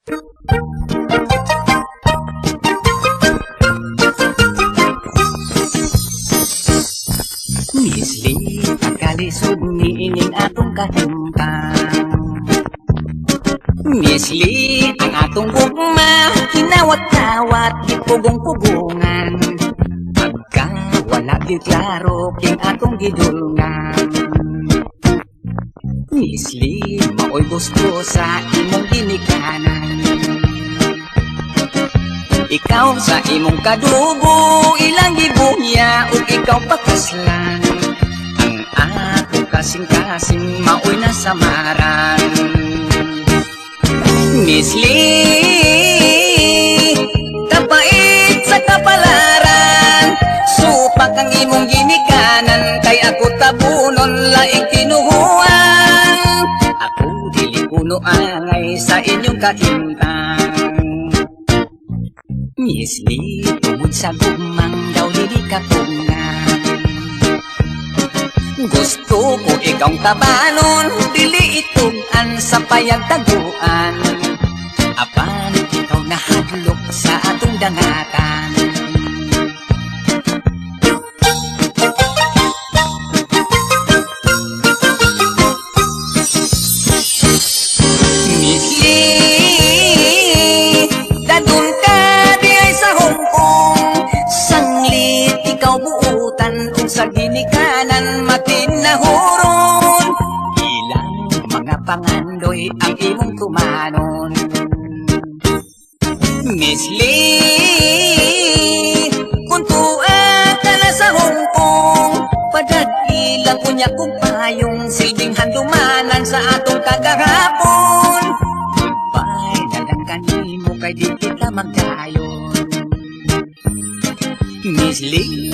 Misli, pagkalisod ni ining atong kahimtang. Misli, ang atong gugma, kinawat-kawat, ipugong-pugungan. Pagka wala di klaro, king atong gidulngan. Misli, maoy gusto sa imong ginikanan. Ikaw sa imong kadugo, ilang gibunya, ug ikaw pakaslan. Ang ako kasing-kasing, maoy nasamaran. Misli, kapait sa kapalaran, supak ang imong ginikanan, kay ako tabunon laing tinuhuan. Ako dili kuno angay sa inyong kahimtang. Misli, tungod sa gumang daw dili katungan. Gusto ko ikaw kabanon, dili itugan sa payagtaguan. Apan ikaw nahadlok sa atong dangatan. Misli, dadun ka di ay sa Hong Kong. Sanglit ikaw buutan, kung sa ginikanan matinahuron. Ilang mga pangandoy ang imong tumanon. Misli, kung tuwa ka na sa Hong Kong, padagilang kunya kong payong, silbing handumanan sa atong kagahapon. Goodbye na lang kanimo, kay di kita magdayon. Misli,